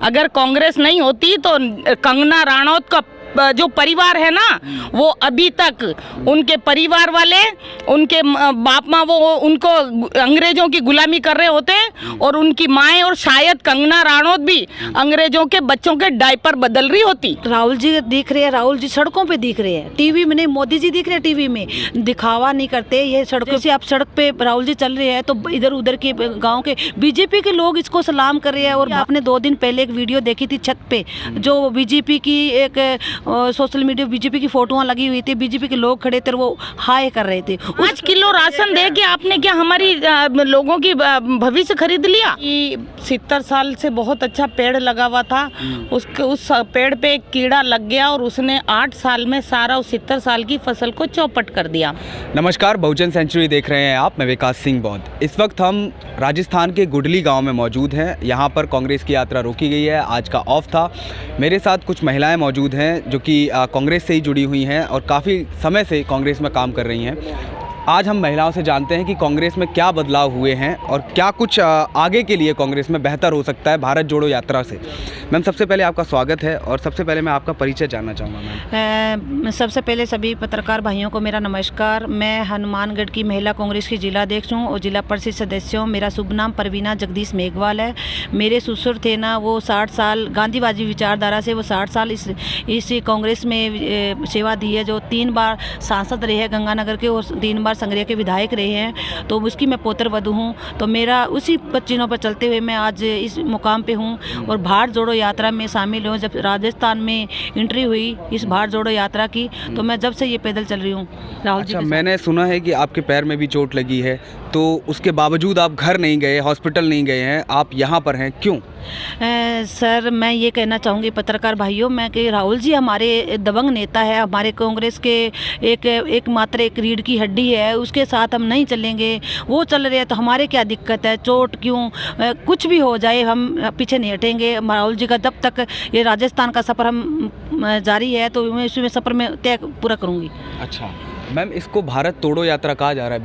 अगर कांग्रेस नहीं होती तो कंगना राणौत का जो परिवार है ना, वो अभी तक उनके परिवार वाले, उनके बाप माँ वो उनको अंग्रेजों की गुलामी कर रहे होते, और उनकी माएँ और शायद कंगना राणौत भी अंग्रेजों के बच्चों के डायपर बदल रही होती। राहुल जी दिख रहे हैं, राहुल जी सड़कों पे दिख रहे हैं, टीवी में नहीं। मोदी जी दिख रहे हैं टीवी में, दिखावा नहीं करते। ये सड़कों से आप सड़क पे राहुल जी चल रहे हैं तो इधर उधर के गाँव के बीजेपी के लोग इसको सलाम कर रहे हैं। और आपने 2 दिन पहले एक वीडियो देखी थी छत पे, जो बीजेपी की एक सोशल मीडिया बीजेपी की फोटोआं लगी हुई थी, बीजेपी के लोग खड़े थे, वो हाय कर रहे थे। 5 किलो राशन दे के आपने क्या हमारी लोगों की भविष्य खरीद लिया? 70 साल से बहुत अच्छा पेड़ लगा हुआ था, उस पेड़ पे एक कीड़ा लग गया और उसने 8 साल में सारा उस 70 साल की फसल को चौपट कर दिया। नमस्कार, बहुजन सेंचुरी देख रहे हैं आप। मैं विकास सिंह बौद्ध। इस वक्त हम राजस्थान के गुडली गांव में मौजूद हैं। यहाँ पर कांग्रेस की यात्रा रोकी गई है, आज का ऑफ था। मेरे साथ कुछ महिलाएं मौजूद हैं जो कि कांग्रेस से ही जुड़ी हुई हैं और काफ़ी समय से कांग्रेस में काम कर रही हैं। आज हम महिलाओं से जानते हैं कि कांग्रेस में क्या बदलाव हुए हैं और क्या कुछ आगे के लिए कांग्रेस में बेहतर हो सकता है भारत जोड़ो यात्रा से। मैम, सबसे पहले आपका स्वागत है और सबसे पहले मैं आपका परिचय जानना चाहूँगा। मैम, सबसे पहले सभी पत्रकार भाइयों को मेरा नमस्कार। मैं हनुमानगढ़ की महिला कांग्रेस की जिला अध्यक्ष हूँ और जिला परिषद सदस्य हूँ। मेरा शुभ नाम परवीना जगदीश मेघवाल है। मेरे ससुर थे ना, वो 60 साल गांधीवादी विचारधारा से वो 60 साल इस कांग्रेस में सेवा दी है। जो 3 बार सांसद रहे हैं गंगानगर के और 3 बार संगरिया के विधायक रहे हैं, तो उसकी मैं पोत्र वधू हूँ। तो मेरा उसी चिन्हों पर चलते हुए मैं आज इस मुकाम पे हूँ और भारत जोड़ो यात्रा में शामिल हूँ। जब राजस्थान में एंट्री हुई इस भारत जोड़ो यात्रा की, तो मैं जब से ये पैदल चल रही हूँ राहुल जी। मैंने सुना है कि आपके पैर में भी चोट लगी है, तो उसके बावजूद आप घर नहीं गए, हॉस्पिटल नहीं गए हैं, आप यहाँ पर हैं, क्यों? सर, मैं ये कहना चाहूँगी पत्रकार भाइयों मैं कि राहुल जी हमारे दबंग नेता है, हमारे कांग्रेस के एक मात्र एक रीढ़ की हड्डी है, उसके साथ हम नहीं चलेंगे। वो चल रहे हैं तो हमारे क्या दिक्कत है? चोट क्यों, कुछ भी हो जाए हम पीछे नहीं हटेंगे। राहुल जी का जब तक ये राजस्थान का सफ़र हम जारी है तो मैं इसमें सफ़र में तय पूरा करूँगी। अच्छा मैम, इसको भारत तोड़ो यात्रा कहा जा रहा है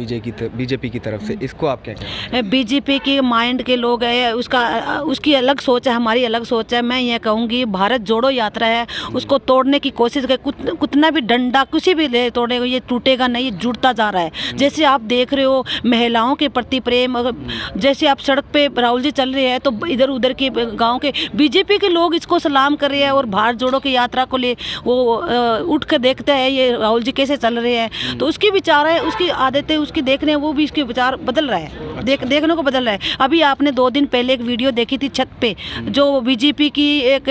बीजेपी की तरफ से, इसको आप क्या कहते हैं? बीजेपी के माइंड के लोग हैं, उसकी अलग सोच है, हमारी अलग सोच है। मैं ये कहूँगी भारत जोड़ो यात्रा है, उसको तोड़ने की कोशिश कर, कितना भी डंडा किसी भी ले तोड़ने को, ये टूटेगा नहीं, ये जुड़ता जा रहा है। जैसे आप देख रहे हो महिलाओं के प्रति प्रेम, जैसे आप सड़क पे राहुल जी चल रहे हैं तो इधर उधर के गाँव के बीजेपी के लोग इसको सलाम कर रहे हैं और भारत जोड़ो की यात्रा को ले वो उठ कर देखते हैं ये राहुल जी कैसे चल रहे हैं। तो उसकी विचार है, उसकी आदतें, उसकी देखने, वो भी इसके विचार बदल रहा है। देखने को बदल रहा है। अभी आपने 2 दिन पहले एक वीडियो देखी थी छत पे, जो बीजेपी की एक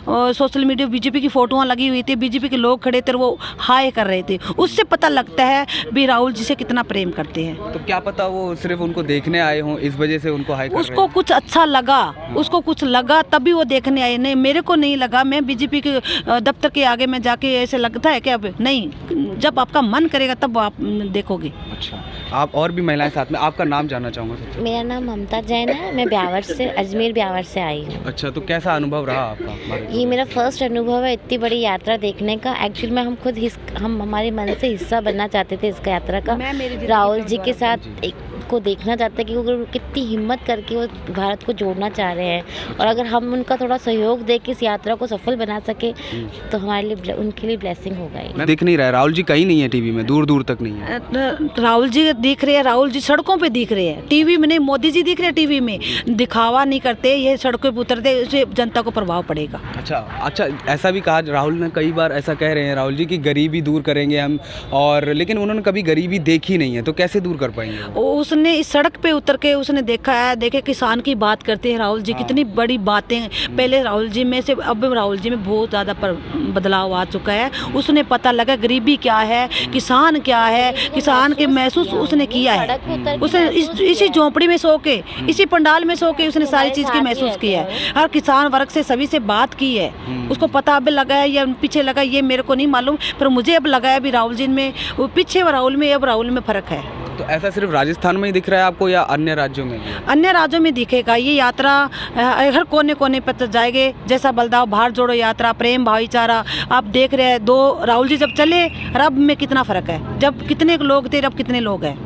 सोशल मीडिया बीजेपी की फोटोआं लगी हुई थी, बीजेपी के लोग खड़े थे, वो हाय कर रहे थे। उससे पता लगता है भी राहुल जी से कितना प्रेम करते हैं। तो क्या पता वो सिर्फ उनको देखने आए हों, इस वजह से उनको हाय कर रहे हैं? उसको कुछ अच्छा लगा, उसको कुछ लगा तभी वो देखने आए। नहीं, मेरे को नहीं लगा। मैं बीजेपी के दफ्तर के आगे में जाके ऐसे लगता है कि अब नहीं, जब आपका मन करेगा तब आप देखोगे। अच्छा, आप और भी महिलाएं साथ में, आपका नाम जानना चाहूँगा। मेरा नाम ममता जैन है, मैं ब्यावर से, अजमेर ब्यावर से आई हूँ। अच्छा, तो कैसा अनुभव रहा आपका? ये मेरा फर्स्ट अनुभव है इतनी बड़ी यात्रा देखने का। एक्चुअली में हम खुद हम हमारे मन से हिस्सा बनना चाहते थे इसका यात्रा का। राहुल जी के साथ एक को देखना चाहते हैं कि वो कितनी हिम्मत करके वो भारत को जोड़ना चाह रहे हैं, और अगर हम उनका थोड़ा सहयोग दे के इस यात्रा को सफल बना सके तो हमारे लिए, उनके लिए ब्लेसिंग होगा। दिख नहीं रहा है राहुल जी, कहीं नहीं है टीवी में, दूर दूर तक नहीं है। राहुल जी दिख रहे हैं, राहुल जी सड़कों पे दिख रहे हैं, टीवी में नहीं। मोदी जी दिख रहे हैं टीवी में, दिखावा नहीं करते, ये सड़कों पे उतरते, उससे जनता को प्रभाव पड़ेगा। अच्छा, ऐसा भी कहा राहुल ने, कई बार ऐसा कह रहे हैं राहुल जी कि गरीबी दूर करेंगे हम, और लेकिन उन्होंने कभी गरीबी देखी नहीं है, तो कैसे दूर कर पाएंगे? उसने इस सड़क पे उतर के उसने देखा है, देखे किसान की बात करते हैं राहुल जी, कितनी बड़ी बातें। पहले राहुल जी में से अब राहुल जी में बहुत ज़्यादा बदलाव आ चुका है। उसने पता लगा गरीबी क्या है, किसान क्या है, किसान के महसूस उसने किया है। उसने इसी झोंपड़ी में सो के, इसी पंडाल में सो के उसने सारी चीज़ की महसूस किया है। हर किसान वर्ग से सभी से बात की है, उसको पता अब लगा है या पीछे लगा ये मेरे को नहीं मालूम, पर मुझे अब लगा है भी राहुल जी में, वो पीछे राहुल में अब राहुल में फ़र्क है। तो ऐसा सिर्फ राजस्थान में ही दिख रहा है आपको या अन्य राज्यों में? अन्य राज्यों में दिखेगा। ये यात्रा हर कोने कोने पर जाएंगे। जैसा बलदाव भारत जोड़ो यात्रा, प्रेम भाईचारा, आप देख रहे हैं 2 राहुल जी जब चले और अब में कितना फ़र्क है। जब कितने लोग थे, अब कितने लोग हैं।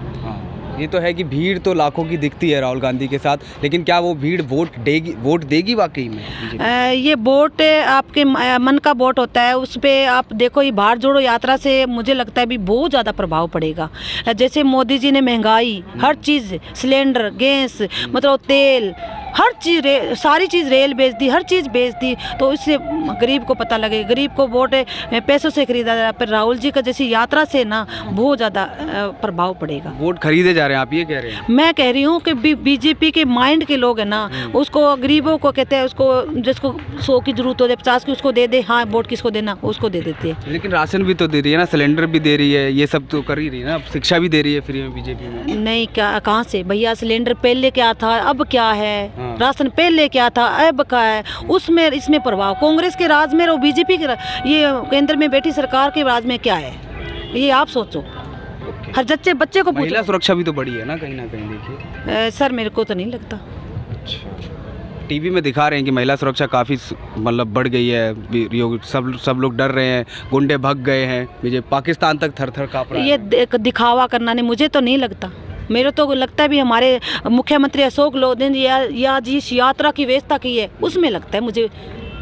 ये तो है कि भीड़ तो लाखों की दिखती है राहुल गांधी के साथ, लेकिन क्या वो भीड़ वोट देगी वाकई में? ये वोट आपके मन का वोट होता है, उस पर आप देखो ये भारत जोड़ो यात्रा से मुझे लगता है भी बहुत ज़्यादा प्रभाव पड़ेगा। जैसे मोदी जी ने महंगाई हर चीज़, सिलेंडर, गैस, मतलब तेल, हर चीज़ सारी चीज़ रेल बेच दी, हर चीज़ बेच दी, तो इससे गरीब को पता लगे। गरीब को वोट पैसों से खरीदा जा रहा है, पर राहुल जी का जैसी यात्रा से ना बहुत ज़्यादा प्रभाव पड़ेगा। वोट खरीदे जा रहे हैं, आप ये कह रहे हैं? मैं कह रही हूँ कि बीजेपी के माइंड के लोग हैं ना, उसको गरीबों को कहते हैं, उसको जिसको 100 की जरूरत हो जाए 50 की उसको दे दे, हाँ वोट किसको देना उसको दे देते हैं। लेकिन राशन भी तो दे रही है ना, सिलेंडर भी दे रही है, ये सब तो कर ही रही है ना, शिक्षा भी दे रही है फ्री में बीजेपी में। नहीं, क्या कहाँ से भैया, सिलेंडर पहले क्या था अब क्या है, राशन पहले क्या था अब क्या है, उसमें इसमें प्रभाव कांग्रेस के राज में और बीजेपी के ये केंद्र में बैठी सरकार के राज में क्या है, ये आप सोचो। हर बच्चे को महिला सुरक्षा भी तो बढ़ी है ना कहीं देखिए। सर मेरे को तो नहीं लगता। टीवी में दिखा रहे हैं कि महिला सुरक्षा काफ़ी मतलब बढ़ गई है, सब लोग डर रहे हैं, गुंडे भग गए हैं, मुझे पाकिस्तान तक थर थर काँप रहा है। ये दिखावा करना नहीं, मुझे तो नहीं लगता। मेरे तो लगता है भी हमारे मुख्यमंत्री अशोक गहलोत ने या जिस यात्रा की व्यवस्था की है उसमें लगता है मुझे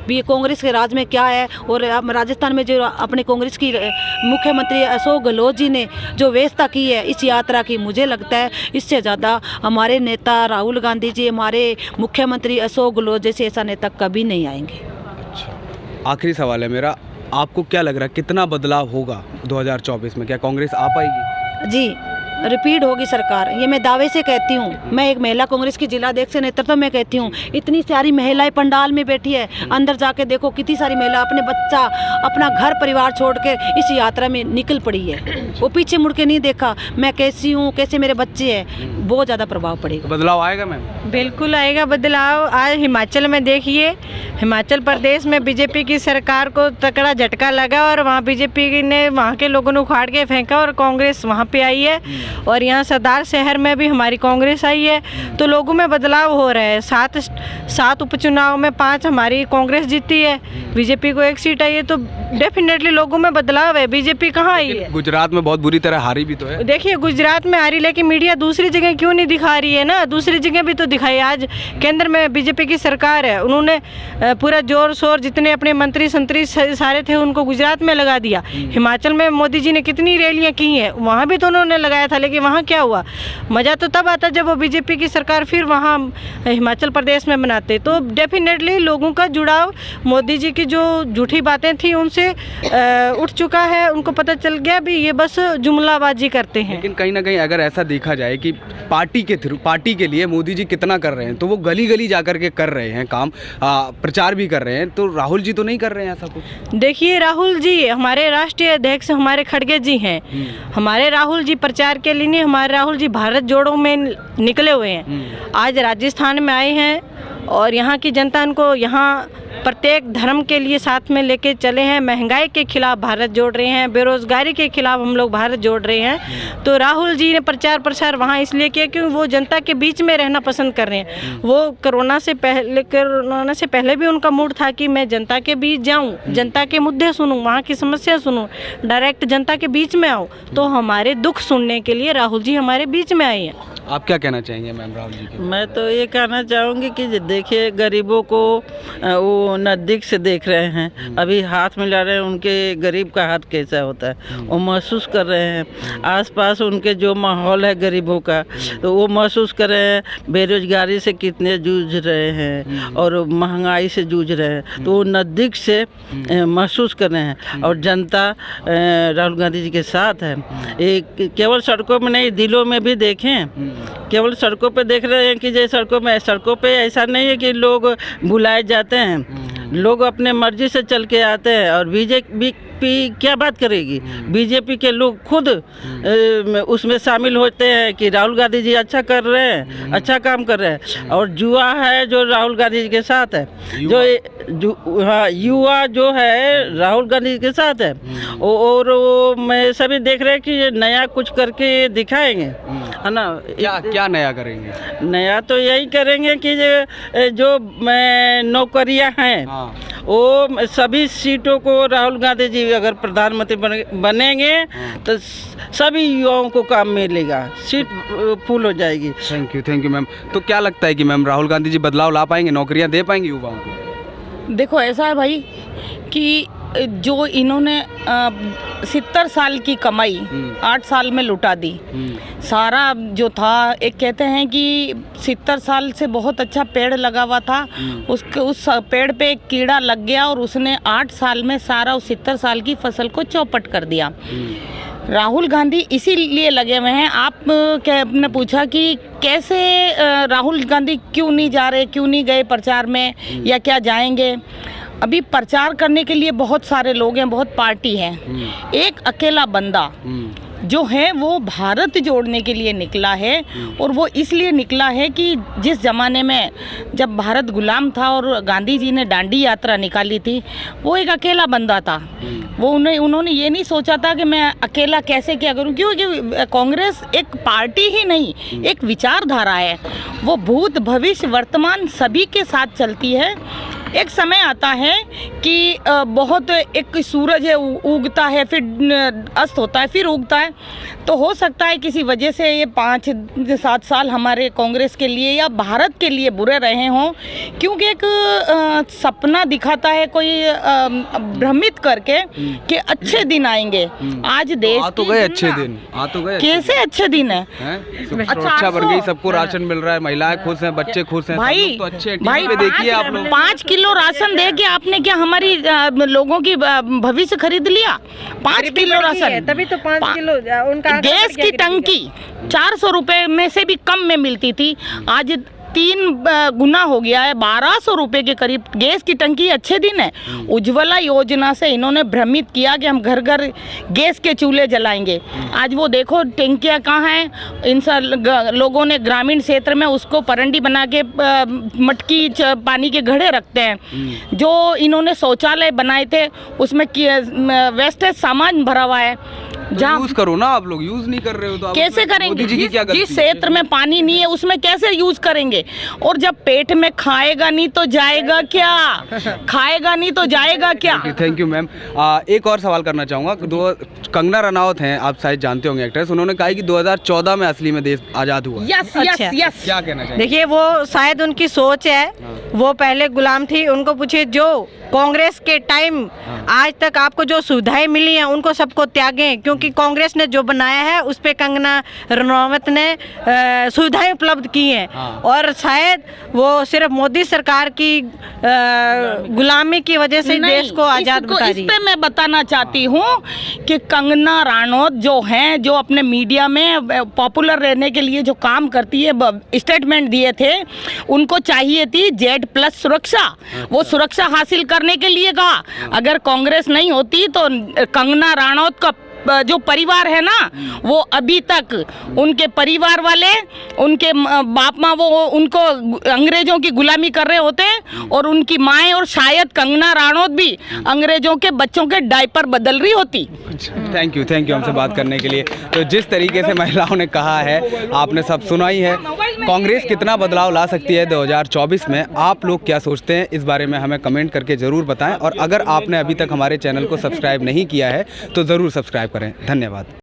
भी कांग्रेस के राज में क्या है। और राजस्थान में जो अपने कांग्रेस की मुख्यमंत्री अशोक गहलोत जी ने जो व्यवस्था की है इस यात्रा की, मुझे लगता है इससे ज़्यादा हमारे नेता राहुल गांधी जी, हमारे मुख्यमंत्री अशोक गहलोत जैसे ऐसा नेता कभी नहीं आएंगे। अच्छा, आखिरी सवाल है मेरा, आपको क्या लग रहा है कितना बदलाव होगा 2024 में? क्या कांग्रेस आ पाएगी? जी, रिपीट होगी सरकार, ये मैं दावे से कहती हूँ। मैं एक महिला कांग्रेस की जिला अध्यक्ष नेतृत्व में कहती हूँ, इतनी सारी महिलाएं पंडाल में बैठी है, अंदर जाके देखो कितनी सारी महिला अपने बच्चा अपना घर परिवार छोड़ के इस यात्रा में निकल पड़ी है, वो पीछे मुड़ के नहीं देखा मैं कैसी हूँ, कैसे मेरे बच्चे हैं। बहुत ज़्यादा प्रभाव पड़ेगा। बदलाव आएगा मैम? बिल्कुल आएगा बदलाव। आज हिमाचल में देखिए, हिमाचल प्रदेश में बीजेपी की सरकार को तगड़ा झटका लगा और वहाँ बीजेपी ने वहाँ के लोगों ने उखाड़ के फेंका और कांग्रेस वहाँ पे आई है। और यहाँ सरदार शहर में भी हमारी कांग्रेस आई है, तो लोगों में बदलाव हो रहा है। 7 उपचुनाव में 5 हमारी कांग्रेस जीती है, बीजेपी को 1 सीट आई है, तो डेफिनेटली लोगों में बदलाव है। बीजेपी कहाँ आई है? गुजरात में बहुत बुरी तरह हारी भी तो है। देखिए गुजरात में हारी, लेकिन मीडिया दूसरी जगह क्यों नहीं दिखा रही है ना, दूसरी जगह भी तो दिखाई। आज केंद्र में बीजेपी की सरकार है, उन्होंने पूरा जोर शोर जितने अपने मंत्री संतरी सारे थे उनको गुजरात में लगा दिया। हिमाचल में मोदी जी ने कितनी रैलियां की हैं, वहाँ भी तो उन्होंने लगाया था, लेकिन वहाँ क्या हुआ? मज़ा तो तब आता जब वो बीजेपी की सरकार फिर वहाँ हिमाचल प्रदेश में बनाते। तो डेफिनेटली लोगों का जुड़ाव मोदी जी की जो झूठी बातें थी उनसे उठ चुका है, उनको पता चल गया भी ये बस जुमलाबाजी करते हैं। लेकिन कहीं ना कहीं अगर ऐसा देखा जाए कि पार्टी के लिए मोदी जी कितना कर रहे हैं, तो वो गली गली जाकर के कर रहे हैं काम, प्रचार भी कर रहे हैं, तो राहुल जी तो नहीं कर रहे हैं ऐसा कुछ? देखिए राहुल जी हमारे राष्ट्रीय अध्यक्ष हमारे खड़गे जी हैं, हमारे राहुल जी प्रचार के लिए नहीं, हमारे राहुल जी भारत जोड़ो में निकले हुए हैं। आज राजस्थान में आए हैं और यहाँ की जनता उनको यहाँ प्रत्येक धर्म के लिए साथ में लेके चले हैं। महंगाई के खिलाफ भारत जोड़ रहे हैं, बेरोजगारी के खिलाफ हम लोग भारत जोड़ रहे हैं। तो राहुल जी ने प्रचार प्रसार वहाँ इसलिए किया क्योंकि वो जनता के बीच में रहना पसंद कर रहे हैं। वो कोरोना से पहले भी उनका मूड था कि मैं जनता के बीच जाऊँ, जनता के मुद्दे सुनूँ, वहाँ की समस्या सुनूँ, डायरेक्ट जनता के बीच में आऊँ। तो हमारे दुख सुनने के लिए राहुल जी हमारे बीच में आए हैं। आप क्या कहना चाहेंगे मैम राहुल जी के? मैं तो ये कहना चाहूँगी कि देखिए गरीबों को वो नज़दीक से देख रहे हैं, अभी हाथ मिला रहे हैं, उनके गरीब का हाथ कैसा होता है वो महसूस कर रहे हैं। आसपास उनके जो माहौल है गरीबों का तो वो महसूस कर रहे हैं, बेरोजगारी से कितने जूझ रहे हैं और महंगाई से जूझ रहे हैं, तो वो नज़दीक से महसूस कर रहे हैं। और जनता राहुल गांधी जी के साथ है, एक केवल सड़कों में नहीं दिलों में भी देखें। केवल सड़कों पे देख रहे हैं कि जैसे सड़कों पे ऐसा नहीं है कि लोग बुलाए जाते हैं, लोग अपने मर्जी से चल के आते हैं। और बीजेपी क्या बात करेगी, बीजेपी के लोग खुद उसमें शामिल होते हैं कि राहुल गांधी जी अच्छा कर रहे हैं, अच्छा काम कर रहे हैं। और जुआ है जो राहुल गांधी जी के साथ है, युवा जो है राहुल गांधी जी के साथ है। और वो मैं सभी देख रहे हैं कि नया कुछ करके दिखाएंगे, है ना। क्या नया करेंगे? नया तो यही करेंगे कि जो नौकरियां हैं हाँ। वो सभी सीटों को राहुल गांधी जी अगर प्रधानमंत्री बनेंगे तो सभी युवाओं को काम मिलेगा, सीट फुल हो जाएगी। Thank you ma'am. तो क्या लगता है कि मैम राहुल गांधी जी बदलाव ला पाएंगे, नौकरियां दे पाएंगे युवाओं को? देखो ऐसा है भाई कि जो इन्होंने 70 साल की कमाई 8 साल में लुटा दी, सारा जो था, एक कहते हैं कि 70 साल से बहुत अच्छा पेड़ लगा हुआ था, उस पेड़ पे एक कीड़ा लग गया और उसने 8 साल में सारा उस 70 साल की फसल को चौपट कर दिया। राहुल गांधी इसीलिए लगे हुए हैं। आपने पूछा कि कैसे राहुल गांधी क्यों नहीं जा रहे, क्यों नहीं गए प्रचार में या क्या जाएंगे। अभी प्रचार करने के लिए बहुत सारे लोग हैं, बहुत पार्टी है। एक अकेला बंदा जो है वो भारत जोड़ने के लिए निकला है, और वो इसलिए निकला है कि जिस ज़माने में जब भारत गुलाम था और गांधी जी ने दांडी यात्रा निकाली थी, वो एक अकेला बंदा था। वो उन्होंने ये नहीं सोचा था कि मैं अकेला कैसे क्या करूं, क्योंकि कांग्रेस एक पार्टी ही नहीं, एक विचारधारा है। वो भूत भविष्य वर्तमान सभी के साथ चलती है। एक समय आता है कि बहुत एक सूरज है, उगता है, फिर अस्त होता है, फिर उगता है। तो हो सकता है किसी वजह से ये 5-7 साल हमारे कांग्रेस के लिए या भारत के लिए बुरे रहे हों, क्योंकि एक सपना दिखाता है कोई भ्रमित करके कि अच्छे दिन आएंगे। आज देश तो गए अच्छे दिन, तो गए कैसे अच्छे दिन है? सुरक्षा बढ़ गई, सबको राशन मिल रहा है, महिलाएं खुश हैं, बच्चे खुश हैं। भाई तो अच्छे भाई देखिए आप लोग 5 किलो राशन दे के आपने क्या हमारी लोगों की भविष्य खरीद लिया? 5 किलो राशन, तभी तो 5 किलो उनका गैस की टंकी 400 रुपए में से भी कम में मिलती थी, आज 3 गुना हो गया है, 1200 रुपए के करीब गैस की टंकी। अच्छे दिन है। उज्ज्वला योजना से इन्होंने भ्रमित किया कि हम घर घर गैस के चूल्हे जलाएंगे। आज वो देखो टंकियाँ कहाँ हैं। इन लोगों ने ग्रामीण क्षेत्र में उसको परांडी बना के मटकी पानी के घड़े रखते हैं। जो इन्होंने शौचालय बनाए थे उसमें वेस्टेज सामान भरा हुआ है। यूज करो ना, आप लोग यूज नहीं कर रहे हो तो कैसे करेंगे? जिस है? क्षेत्र में पानी नहीं है उसमें कैसे यूज करेंगे? और जब पेट में खाएगा नहीं तो जाएगा क्या? खाएगा नहीं तो जाएगा क्या? Thank you ma'am. एक और सवाल करना चाहूँगा। कंगना रनौत हैं, आप शायद जानते होंगे, एक्ट्रेस। उन्होंने कहा कि 2014 में असली में देश आज़ाद हुआ। Yes yes yes. क्या कहना चाहिए? देखिए, वो शायद उनकी सोच है। वो पहले गुलाम थी। उनको पूछिए, जो कांग्रेस के टाइम आज तक आपको जो सुविधाएं मिली हैं उनको सबको त्यागें, क्योंकि कांग्रेस ने जो बनाया है उस पे कंगना रनौत ने सुविधाएं उपलब्ध की हैं। और शायद वो सिर्फ मोदी सरकार की गुलामी की वजह से देश को आज़ाद बता रही है। इस पे मैं बताना चाहती हूँ कि कंगना रनौत जो हैं, जो अपने मीडिया में पॉपुलर रहने के लिए जो काम करती है, स्टेटमेंट दिए थे, उनको चाहिए थी Z+ सुरक्षा। वो सुरक्षा हासिल करने के लिए कहा। अगर कांग्रेस नहीं होती तो कंगना रनौत का जो परिवार है ना, वो अभी तक उनके परिवार वाले, उनके बाप माँ वो उनको अंग्रेजों की गुलामी कर रहे होते, और उनकी माएँ और शायद कंगना रनौत भी अंग्रेजों के बच्चों के डायपर बदल रही होती। थैंक यू हमसे बात करने के लिए। तो जिस तरीके से महिलाओं ने कहा है, आपने सब सुना ही है। कांग्रेस कितना बदलाव ला सकती है 2024 में, आप लोग क्या सोचते हैं इस बारे में हमें कमेंट करके ज़रूर बताएं। और अगर आपने अभी तक हमारे चैनल को सब्सक्राइब नहीं किया है तो ज़रूर सब्सक्राइब करें। धन्यवाद।